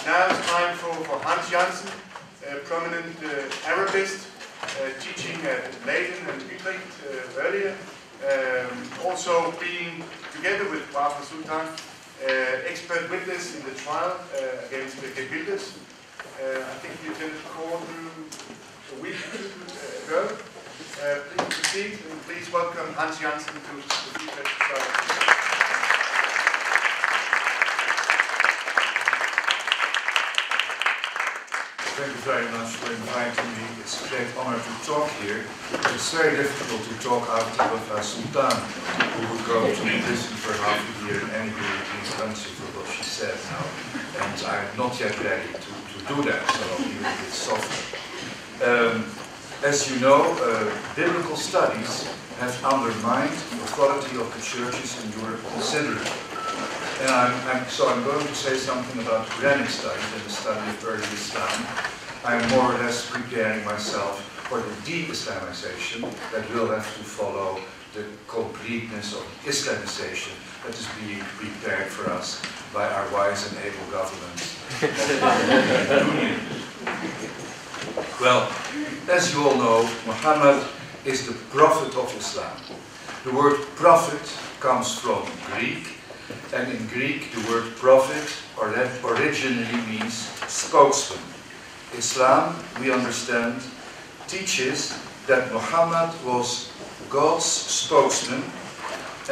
now it's time for Hans Jansen, a prominent Arabist, teaching at Leiden and Utrecht earlier, also being together with prof. Sultan, expert witness in the trial against Kvindens. I think he attended court a week ago. Please proceed and please welcome Hans Jansen to the trial. Thank you very much for inviting me. It's a great honor to talk here. It's very difficult to talk after prof. Sultan, who would go to prison for half a year in any European country for what she said now. And I'm not yet ready to do that, so I'll be a bit softer. As you know, biblical studies have undermined the authority of the churches in Europe considerably. And so I'm going to say something about Quranic studies and the study of early Islam. I'm more or less preparing myself for the de-Islamization that will have to follow the completeness of Islamization that is being prepared for us by our wise and able governments of the European Union. Well, as you all know, Muhammad is the prophet of Islam. The word prophet comes from Greek. And in Greek, the word prophet originally means spokesman. Islam, we understand, teaches that Muhammad was God's spokesman,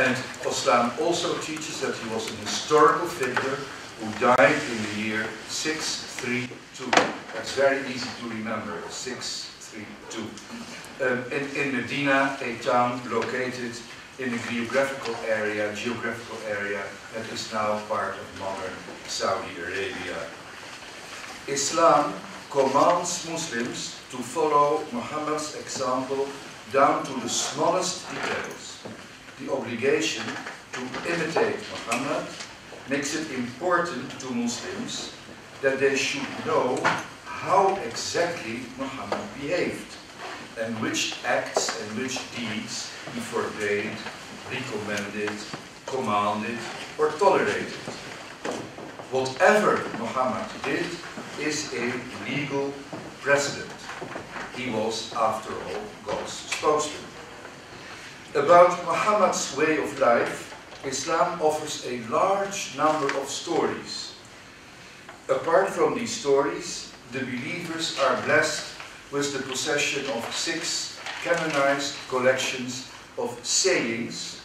and Islam also teaches that he was an historical figure who died in the year 632. That's very easy to remember, 632. In Medina, a town located in a geographical area that is now part of modern Saudi Arabia. Islam commands Muslims to follow Muhammad's example down to the smallest details. The obligation to imitate Muhammad makes it important to Muslims that they should know how exactly Muhammad behaved and which acts and which deeds he forbade, recommended, commanded, or tolerated. Whatever Muhammad did is a legal precedent. He was, after all, God's spokesman. About Muhammad's way of life, Islam offers a large number of stories. Apart from these stories, the believers are blessed with the possession of 6 canonized collections of sayings,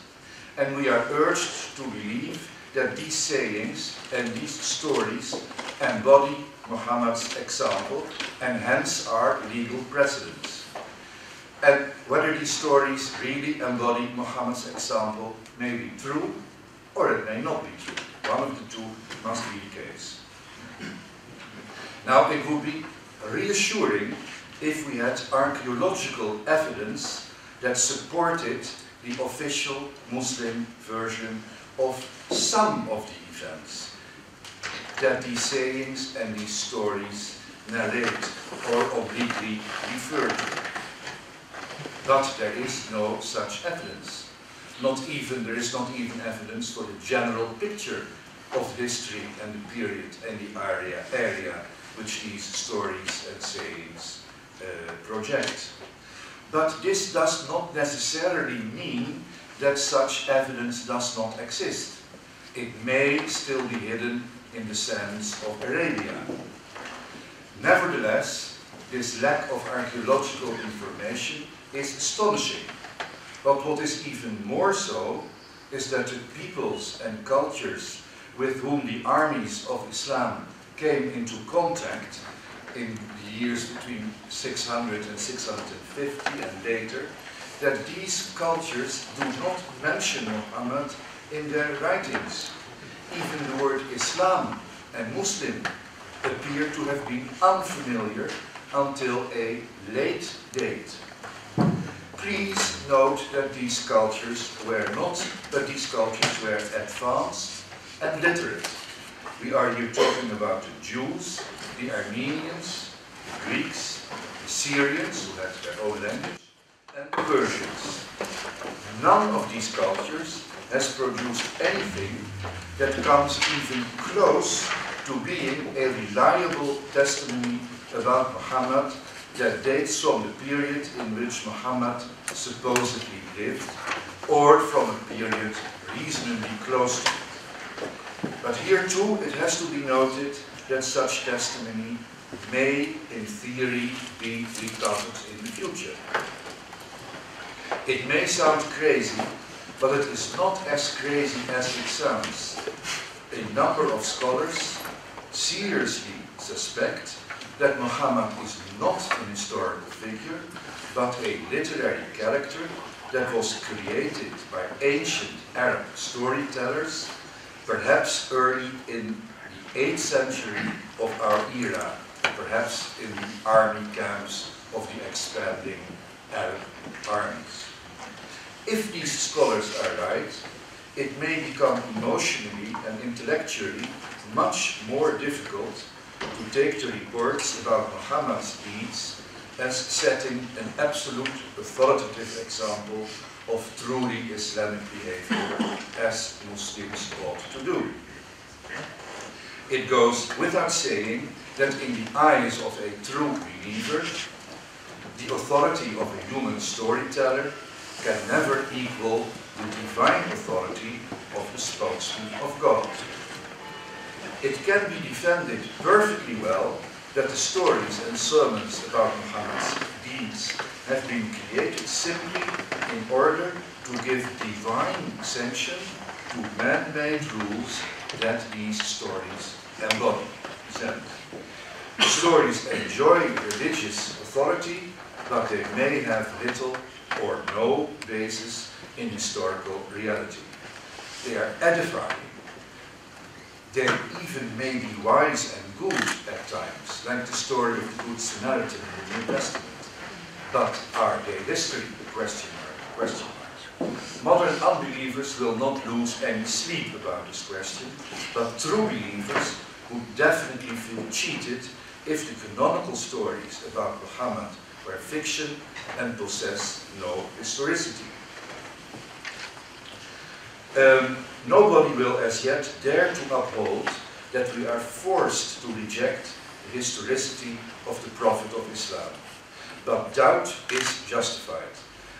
and we are urged to believe that these sayings and these stories embody Muhammad's example and hence are legal precedents. And whether these stories really embody Muhammad's example may be true or it may not be true. One of the two must be the case. Now, it would be reassuring if we had archaeological evidence that supported the official Muslim version of some of the events that these sayings and these stories narrate or obliquely refer to. But there is no such evidence. There is not even evidence for the general picture of history and the period and the area which these stories and sayings project. But this does not necessarily mean that such evidence does not exist. It may still be hidden in the sands of Arabia. Nevertheless, this lack of archaeological information is astonishing. But what is even more so is that the peoples and cultures with whom the armies of Islam came into contact in the years between 600 and 650 and later, that these cultures do not mention Muhammad in their writings. Even the word Islam and Muslim appear to have been unfamiliar until a late date. Please note that these cultures were advanced and literate. We are here talking about the Jews, the Armenians, the Greeks, the Syrians, who had their own language, and the Persians. None of these cultures has produced anything that comes even close to being a reliable testimony about Muhammad that dates from the period in which Muhammad supposedly lived, or from a period reasonably close to it. But here too it has to be noted that such testimony may, in theory, be recovered in the future. It may sound crazy, but it is not as crazy as it sounds. A number of scholars seriously suspect that Muhammad is not an historical figure, but a literary character that was created by ancient Arab storytellers, perhaps early in the 8th century of our era, perhaps in the army camps of the expanding Arab armies. If these scholars are right, it may become emotionally and intellectually much more difficult to take the reports about Muhammad's deeds as setting an absolute authoritative example of truly Islamic behavior as Muslims ought to do. It goes without saying that in the eyes of a true believer, the authority of a human storyteller can never equal the divine authority of the spokesman of God. It can be defended perfectly well that the stories and sermons about Muhammad's deeds have been created simply in order to give divine sanction to man-made rules that these stories embody. The stories enjoy religious authority, but they may have little or no basis in historical reality. They are edifying. They even may be wise and good at times, like the story of the Good Samaritan in the New Testament. But are they history? Question mark. Modern unbelievers will not lose any sleep about this question, but true believers would definitely feel cheated if the canonical stories about Muhammad were fiction and possess no historicity. Nobody will as yet dare to uphold that we are forced to reject the historicity of the Prophet of Islam. But doubt is justified,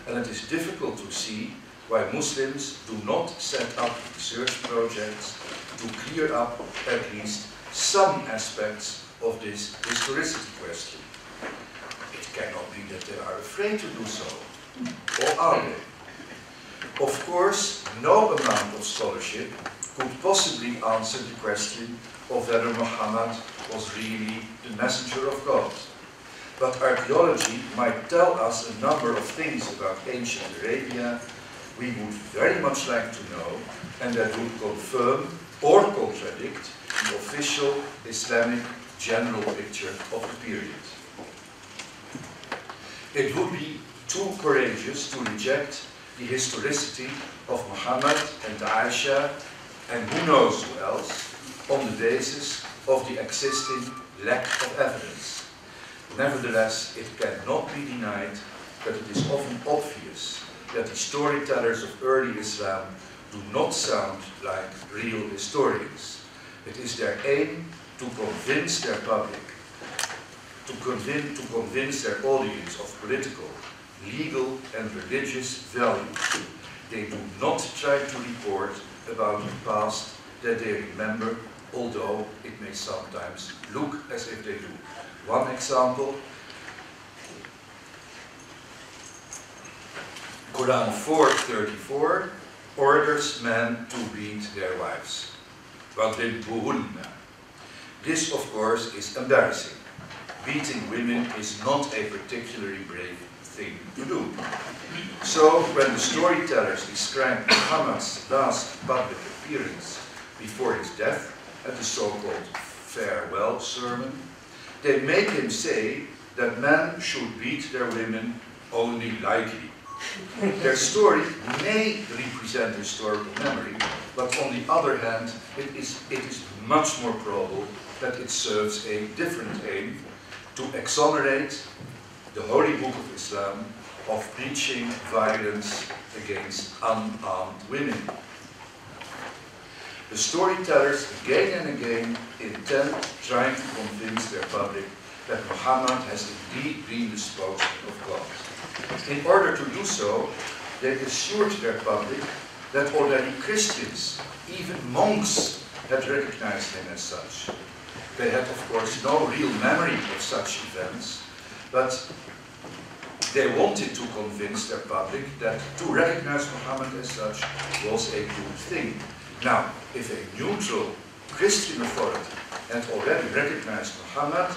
and it is difficult to see why Muslims do not set up research projects to clear up at least some aspects of this historicity question. It cannot be that they are afraid to do so, or are they? Of course, no amount of scholarship could possibly answer the question of whether Muhammad was really the messenger of God. But archaeology might tell us a number of things about ancient Arabia we would very much like to know, and that would confirm or contradict the official Islamic general picture of the period. It would be too courageous to reject the historicity of Muhammad and Aisha and who knows who else on the basis of the existing lack of evidence. Nevertheless, it cannot be denied that it is often obvious that the storytellers of early Islam do not sound like real historians. It is their aim to convince their public, to convince their audience of political, legal and religious values. They do not try to report about the past that they remember, although it may sometimes look as if they do. One example, Quran 4:34 orders men to beat their wives. This, of course, is embarrassing. Beating women is not a particularly brave thing to do. So, when the storytellers describe Muhammad's last public appearance before his death at the so-called farewell sermon, they make him say that men should beat their women only lightly. Their story may represent historical memory, but on the other hand, it is much more probable that it serves a different aim, to exonerate the Holy Book of Islam of preaching violence against unarmed women. The storytellers again and again intend trying to convince their public that Muhammad has indeed been the spokesman of God. In order to do so, they assured their public that already Christians, even monks, had recognized him as such. They had, of course, no real memory of such events, but they wanted to convince their public that to recognize Muhammad as such was a good thing. Now, if a neutral Christian authority had already recognized Muhammad,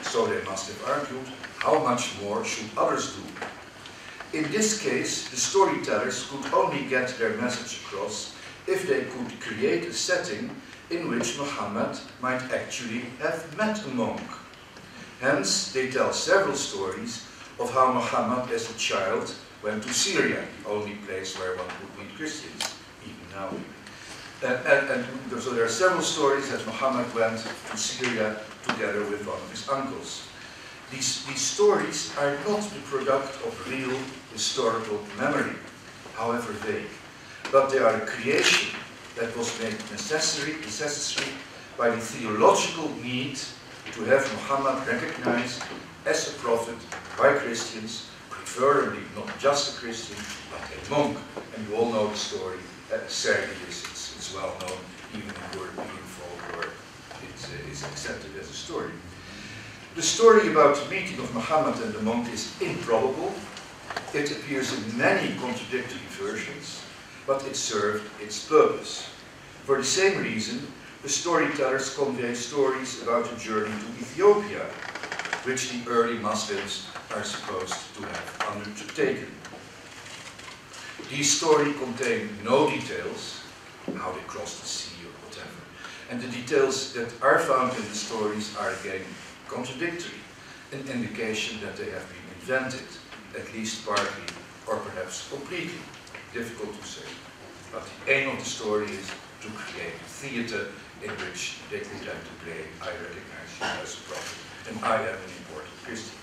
so they must have argued, how much more should others do? In this case, the storytellers could only get their message across if they could create a setting in which Muhammad might actually have met a monk. Hence, they tell several stories of how Muhammad as a child went to Syria, the only place where one would meet Christians, even now. And so there are several stories that Muhammad went to Syria together with one of his uncles. These stories are not the product of real historical memory, however vague, but they are a creation that was made necessary by the theological need to have Muhammad recognized as a prophet by Christians, preferably not just a Christian, but a monk. And you all know the story, Sergius, it's well known, even in European folklore, it is accepted as a story. The story about the meeting of Muhammad and the monk is improbable. It appears in many contradictory versions, but it served its purpose. For the same reason, the storytellers convey stories about a journey to Ethiopia, which the early Muslims are supposed to have undertaken. These stories contain no details, how they crossed the sea or whatever, and the details that are found in the stories are again contradictory, an indication that they have been invented, at least partly or perhaps completely. Difficult to say. But the aim of the story is to create a theater in which they pretend to play, I recognize you as a prophet, and I am an important Christian.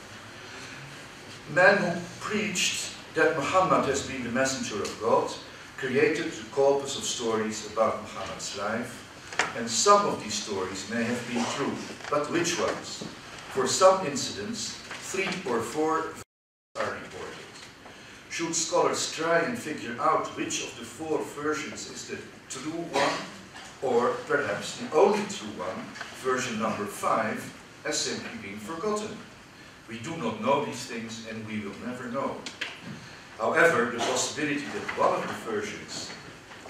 Men who preached that Muhammad has been the messenger of God created the corpus of stories about Muhammad's life, and some of these stories may have been true, but which ones? For some incidents, 3 or 4 are reported. Should scholars try and figure out which of the 4 versions is the true one, or perhaps the only true one, version number 5, has simply been forgotten? We do not know these things, and we will never know. However, the possibility that one of the versions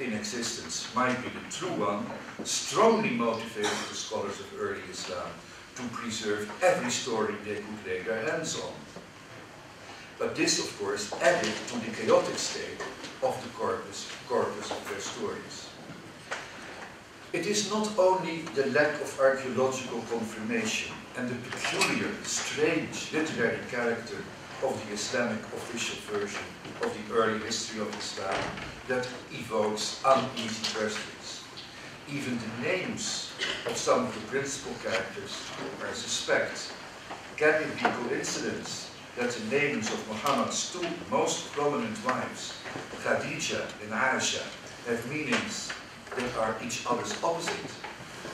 in existence might be the true one strongly motivated the scholars of early Islam to preserve every story they could lay their hands on. But this, of course, added to the chaotic state of the corpus of their stories. It is not only the lack of archaeological confirmation and the peculiar, strange literary character of the Islamic official version of the early history of Islam that evokes uneasy questions. Even the names of some of the principal characters are suspect. Can it be coincidence that the names of Muhammad's 2 most prominent wives, Khadija and Aisha, have meanings that are each other's opposite?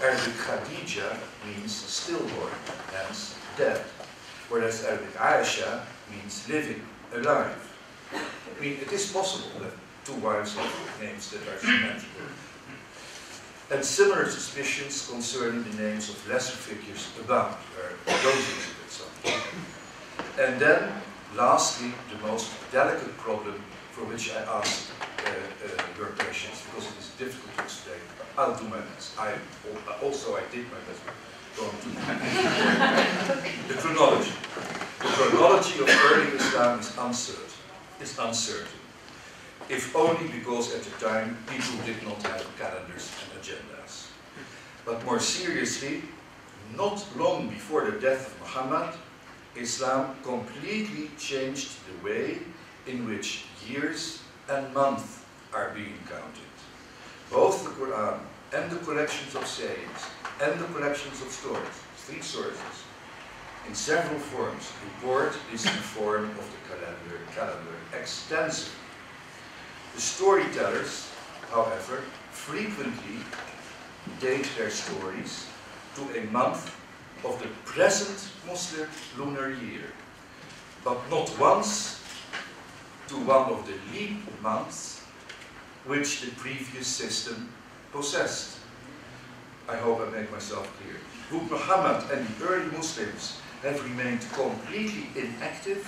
Arabic Khadija means stillborn, hence dead, whereas Arabic Aisha means living, alive. I mean, it is possible that 2 wives have names that are symmetrical. And similar suspicions concerning the names of lesser figures abound, those incidents are. And then, lastly, the most delicate problem for which I ask your patience, because it is difficult to explain. I'll do my best. I did my best. The chronology. The chronology of early Islam is uncertain. If only because at the time people did not have calendars and agendas. But more seriously, not long before the death of Muhammad, Islam completely changed the way in which years and months are being counted. Both the Quran and the collections of sayings and the collections of stories, 3 sources, in several forms report this reform of the calendar extensively. The storytellers, however, frequently date their stories to a month of the present Muslim lunar year, but not once to one of the leap months which the previous system possessed. I hope I make myself clear. Would Muhammad and the early Muslims have remained completely inactive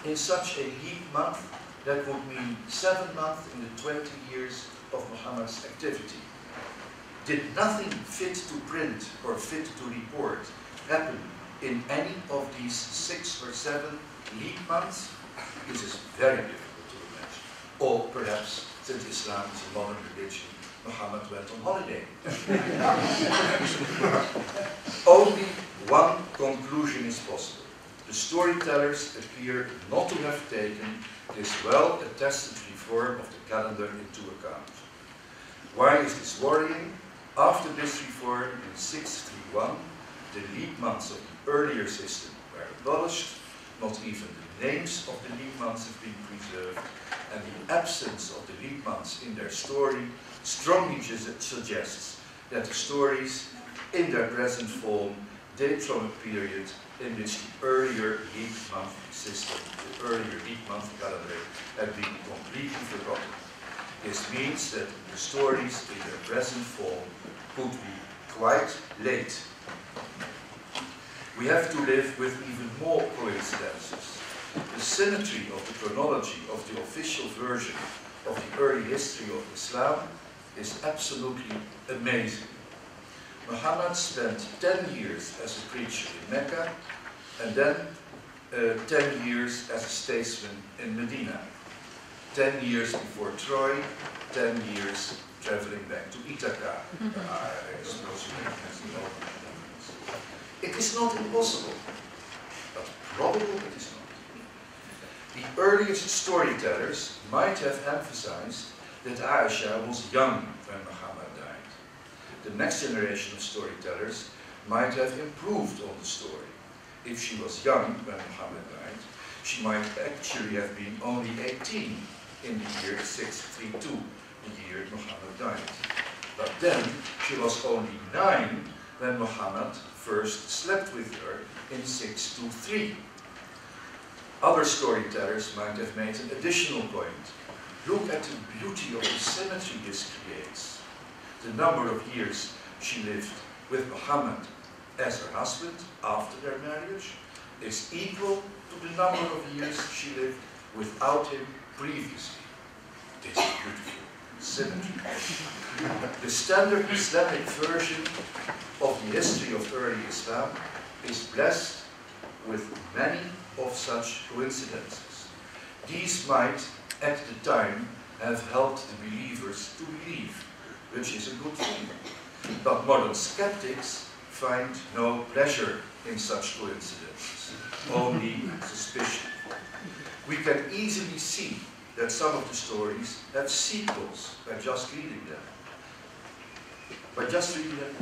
in such a leap month? That would mean 7 months in the 20 years of Muhammad's activity. Did nothing fit to print or fit to report happen in any of these 6 or 7 leap months? This is very difficult to imagine. Or perhaps, since Islam is a modern religion, Muhammad went on holiday. Only one conclusion is possible. The storytellers appear not to have taken this well-attested reform of the calendar into account. Why is this worrying? After this reform in 631, the leap months of the earlier system were abolished, not even the names of the leap months have been preserved, and the absence of the leap months in their story strongly suggests that the stories in their present form date from a period in which the earlier leap month system, the earlier leap month calendar, had been completely forgotten. This means that the stories in their present form could be quite late. We have to live with even more coincidences. The symmetry of the chronology of the official version of the early history of Islam is absolutely amazing. Muhammad spent 10 years as a preacher in Mecca, and then 10 years as a statesman in Medina. 10 years before Troy, 10 years traveling back to Ithaca. I suppose you know. It is not impossible, but probable it is not. The earliest storytellers might have emphasized that Aisha was young when Muhammad died. The next generation of storytellers might have improved on the story. If she was young when Muhammad died, she might actually have been only 18 in the year 632, the year Muhammad died. But then she was only 9 when Muhammad first slept with her in 623. Other storytellers might have made an additional point. Look at the beauty of the symmetry this creates. The number of years she lived with Muhammad as her husband after their marriage is equal to the number of years she lived without him previously. This is beautiful symmetry. The standard Islamic version of the history of early Islam is blessed with many of such coincidences. These might, at the time, have helped the believers to believe, which is a good thing. But modern skeptics find no pleasure in such coincidences, only suspicion. We can easily see that some of the stories have sequels by just reading them,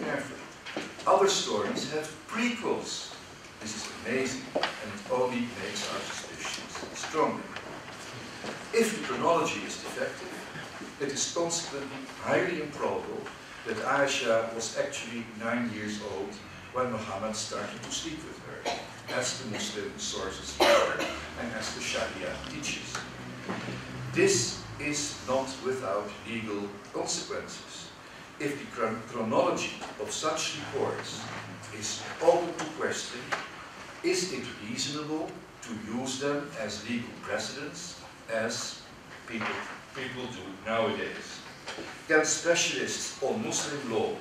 carefully. Other stories have prequels. This is amazing, and it only makes our suspicions stronger. If the chronology is defective, it is consequently highly improbable that Aisha was actually 9 years old when Muhammad started to sleep with her, as the Muslim sources record and as the Sharia teaches. This is not without legal consequences. If the chronology of such reports is open to question, is it reasonable to use them as legal precedents, as people do nowadays? Can specialists on Muslim law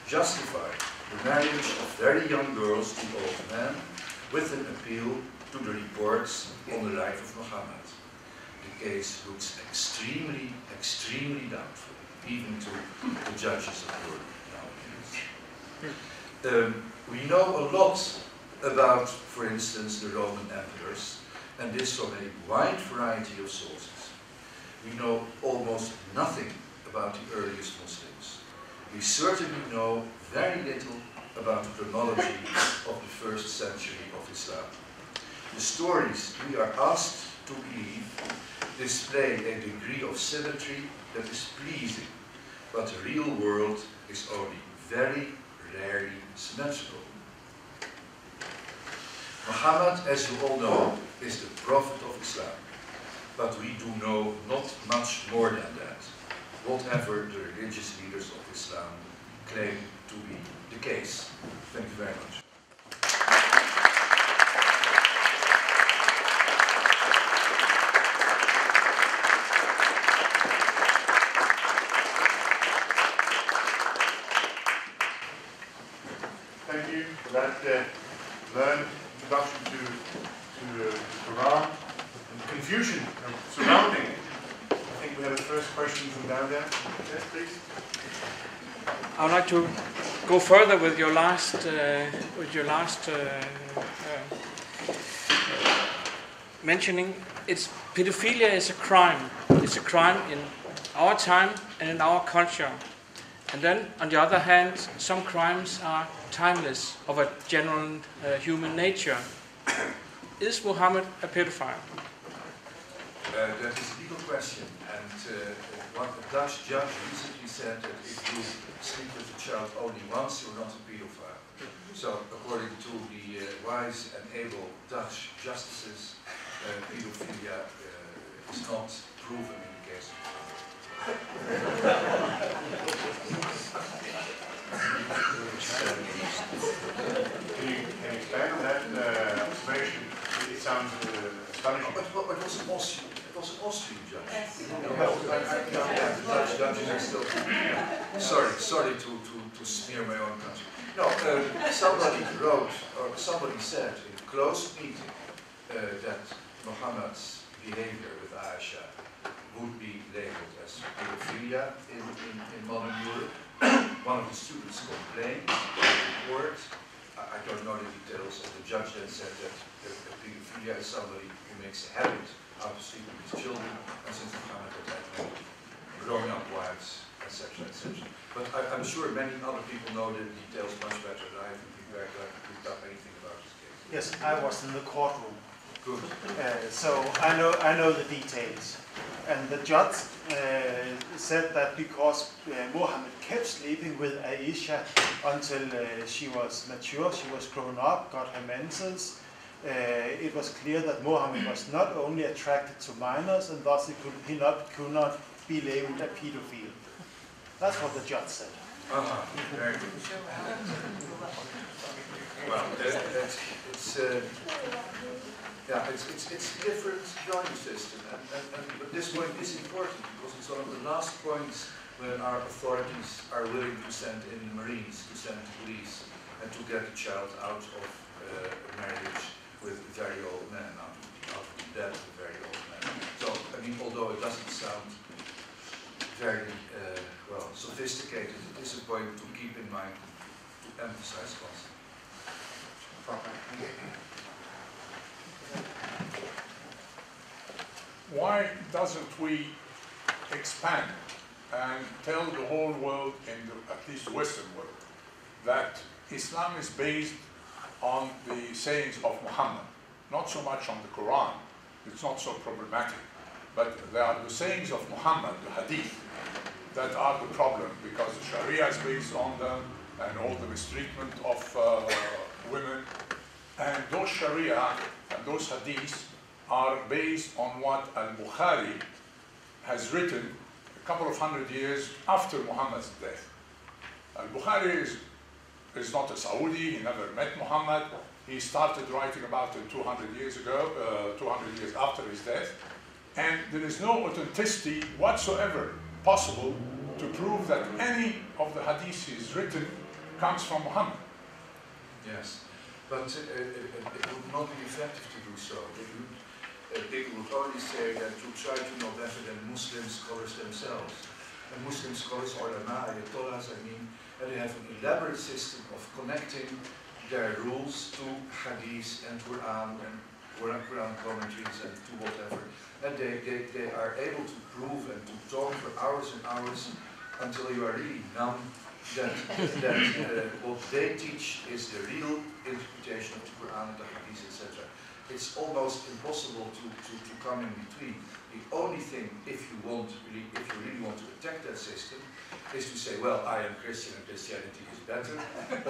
justify the marriage of very young girls to old men with an appeal to the reports on the life of Muhammad? The case looks extremely, extremely doubtful, even to the judges of the world nowadays. We know a lot about, for instance, the Roman emperors, and this from a wide variety of sources. We know almost nothing about the earliest Muslims. We certainly know very little about the chronology of the first century of Islam. The stories we are asked to believe display a degree of symmetry that is pleasing, but the real world is only very rarely symmetrical. Muhammad, as you all know, is the prophet of Islam, but we do know not much more than that, whatever the religious leaders of Islam claim to be the case. Thank you very much. Thank you for that learned introduction to the Quran and the confusion surrounding it. I think we have a first question from down there. Yes, please. I would like to go further with your last mentioning. Pedophilia is a crime. It's a crime in our time and in our culture. And then, on the other hand, some crimes are timeless, of a general human nature. Is Muhammad a pedophile? That is a legal question, and one Dutch judge recently said that if you sleep with a child only once, you're not a pedophile. So, according to the wise and able Dutch justices, pedophilia is not proven in the case of Can you expand on that observation? It sounds astonishing. But it was an Austrian judge. Yes. The Dutch judges are still. Sorry to smear my own country. No, somebody wrote, or somebody said in a closed meeting that Muhammad's behavior with Aisha would be labeled as pedophilia in modern Europe. One of the students complained in court. I don't know the details, and the judge then said that pedophilia is somebody who makes a habit out of sleeping with children, and since Muhammad had had growing up wives, etc., etc. But I'm sure many other people know the details much better than I have been very glad to pick up anything about this case. Yes, I was in the courtroom. Good. So I know the details. And the judge said that because Muhammad kept sleeping with Aisha until she was mature, she was grown up, got her menses, it was clear that Muhammad was not only attracted to minors, and thus he could not be labeled a pedophile. That's what the judge said. Very good. Well, it's a different value system, but this point is important because it's one of the last points when our authorities are willing to send in the Marines, to send police, and to get the child out of a marriage with very old men, out of the death of a very old man. So, I mean, although it doesn't sound very well sophisticated, it is a point to keep in mind, to emphasize constantly. Why doesn't we expand and tell the whole world, at least the Western world, that Islam is based on the sayings of Muhammad, not so much on the Quran, it's not so problematic, but they are the sayings of Muhammad, the hadith, that are the problem, because the Sharia is based on them, and all the mistreatment of women, and those Sharia and those hadiths are based on what Al-Bukhari has written a couple of hundred years after Muhammad's death. Al-Bukhari is not a Saudi, he never met Muhammad. He started writing about it 200 years ago, 200 years after his death. And there is no authenticity whatsoever possible to prove that any of the hadiths he's written comes from Muhammad. Yes, but it would not be effective to do so. People would only say that you try to know better than Muslim scholars themselves. And Muslim scholars, ulama, ayatollahs, they have an elaborate system of connecting their rules to hadith and Quran commentaries and to whatever. And they are able to prove and to talk for hours and hours until you are really numb that what they teach is the real interpretation of the Quran and the hadith, etc. it's almost impossible to come in between. The only thing, if you really want to attack that system, is to say, well, I am Christian and Christianity is better,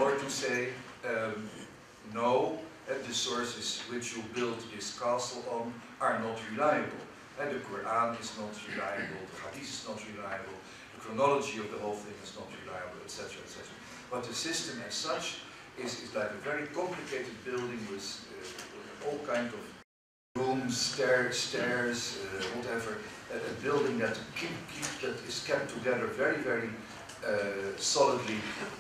or to say, no, the sources which you build this castle on are not reliable. And the Quran is not reliable, the Hadith is not reliable, the chronology of the whole thing is not reliable, etc., etc. But the system as such is like a very complicated building with all kinds of rooms, stairs, whatever. A building that is kept together very, very solidly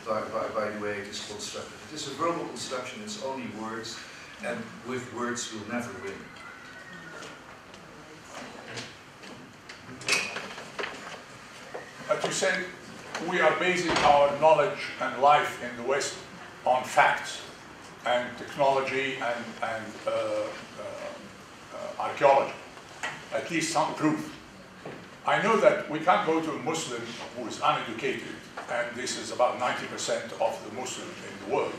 by the way it is constructed. It is a verbal construction, it's only words, and with words we'll never win. But you said we are basing our knowledge and life in the West on facts and technology and archaeology, at least some proof. I know that we can't go to a Muslim who is uneducated, and this is about 90% of the Muslims in the world,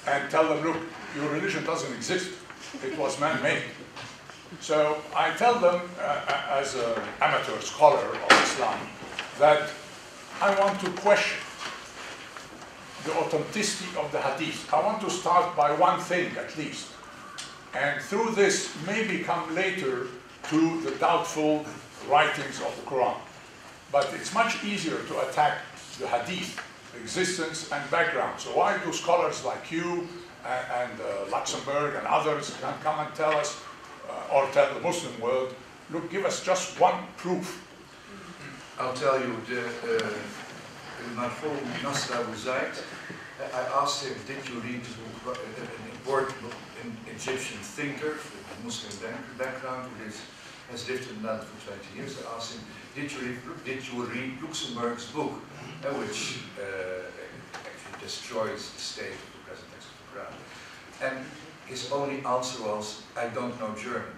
and tell them, look, your religion doesn't exist. It was man-made. So I tell them, as an amateur scholar of Islam, that I want to question the authenticity of the hadith. I want to start by one thing at least, and through this maybe come later to the doubtful writings of the Quran. But it's much easier to attack the hadith, existence and background. So why do scholars like you and Luxembourg and others can come and tell us, or tell the Muslim world, look, give us just one proof? I'll tell you, Marhum Nasr Abu Zaid, I asked him, did you read an important Egyptian thinker with a Muslim background who has lived in the Netherlands for 20 years? I asked him, did you read Luxembourg's book, which actually destroys the state of the present text of the Quran? And his only answer was, I don't know German.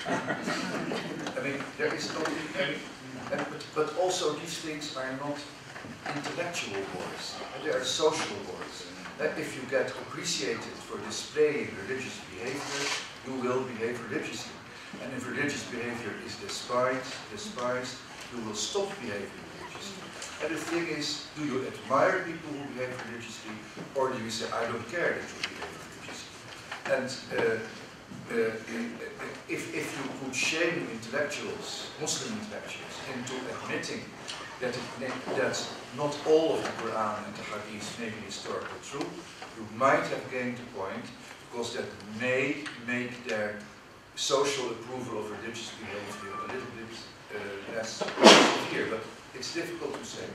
I mean, there is no... But also these things are not intellectual wars, they are social wars. If you get appreciated for displaying religious behavior, you will behave religiously. And if religious behavior is despised, you will stop behaving religiously. And the thing is, do you admire people who behave religiously, or do you say, I don't care that you behave religiously? And if you could shame intellectuals, Muslim intellectuals, into admitting that not all of the Quran and the Hadith may be historical true, you might have gained the point, because that may make their social approval of religious behavior a little bit less severe, but it's difficult to say.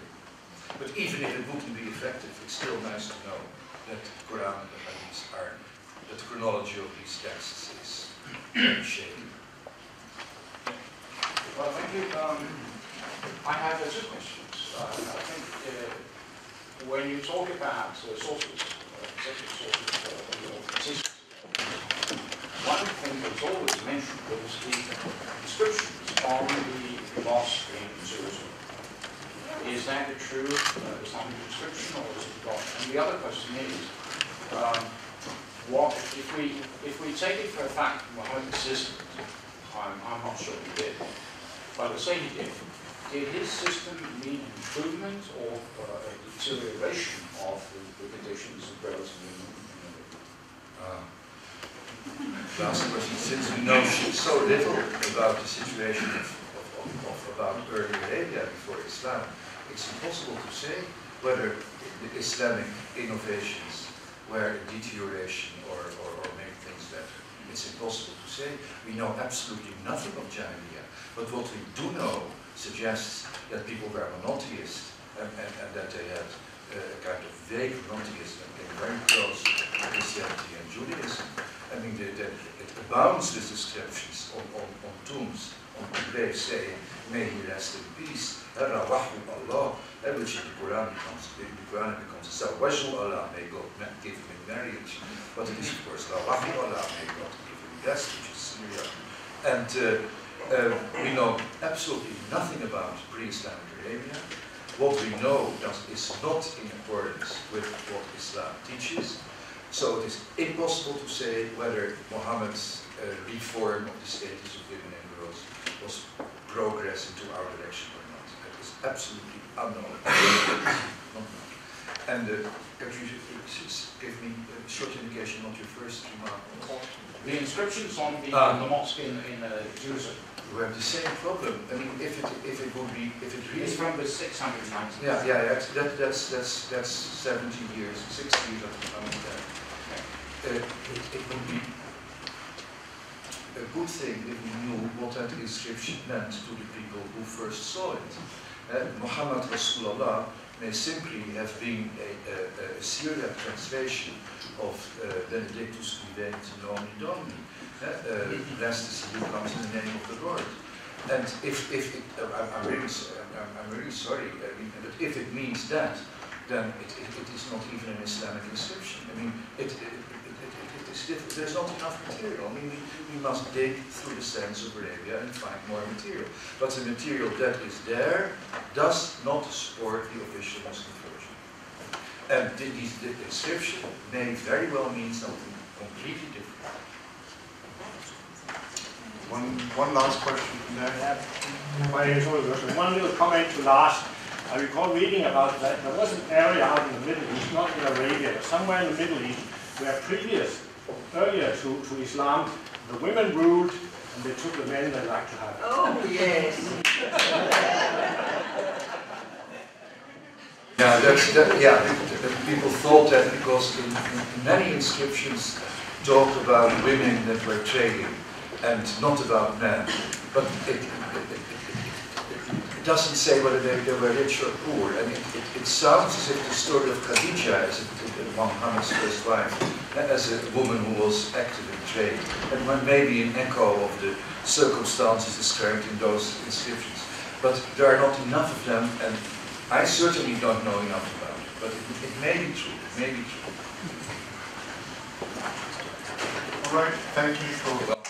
But even if it wouldn't be effective, it's still nice to know that the Quran and the Hadith are, that the chronology of these texts is very shaky. Well, thank you. I have two questions. I think when you talk about sources, executive sources of your position, one thing that's always mentioned was the inscriptions on the mosque in Jerusalem. Is that a true Islamic inscription, or is it not? And the other question is, what if we take it for a fact Muhammad existed? I'm not sure he did, but let's say he did. Did his system mean improvement or a deterioration of the conditions of relative Last question. Since we know so little about the situation about early Arabia before Islam, it's impossible to say whether the Islamic innovations were a deterioration or made things better. It's impossible to say. We know absolutely nothing of Jahiliyyah, but what we do know suggests that people were monotheists and that they had a kind of vague monotheism and came very close to Christianity and Judaism. I mean, it abounds with descriptions on tombs, on graves saying, may he rest in peace, Allah, which in the Quran becomes Zawajhu Allah, may God give him in marriage. But it is, of course, Rawahu Allah, may God give him rest, which is Syria. And we know absolutely nothing about pre-Islamic Arabia. What we know is not in accordance with what Islam teaches. So it is impossible to say whether Muhammad's reform of the status of women and girls was progress into our direction or not. That is absolutely unknown. And could you give me a short indication of your first remark? The inscriptions on the mosque in Jerusalem. We have the same problem. I mean, if it would be, if it really It's from the 690s. yeah, that's 70 years, 60 years after Muhammad died. It would be a good thing if we knew what that inscription meant to the people who first saw it. Muhammad Rasulullah may simply have been a Syriac translation of Benedictus Vivent Nomini Domini. Blessed is he who comes in the name of the Lord. And I'm really sorry, but if it means that, then it is not even an Islamic inscription. I mean, there's not enough material. I mean, we must dig through the sands of Arabia and find more material. But the material that is there does not support the official Muslim version. And the inscription may very well mean something completely different. One last question from there. My name is Ole Gershon. One little comment to Lars. I recall reading about that. There was an area out in the Middle East, not in Arabia, but somewhere in the Middle East, where earlier to Islam, the women ruled and they took the men they liked to have. Oh, yes. People thought that because in many inscriptions talk about women that were trading and not about men. But it doesn't say whether they were rich or poor. And it sounds as if the story of Khadija, as Muhammad's first wife, as a woman who was active in trade, and maybe an echo of the circumstances described in those inscriptions. But there are not enough of them, and I certainly don't know enough about it. But it may be true. It may be true. All right. Thank you for.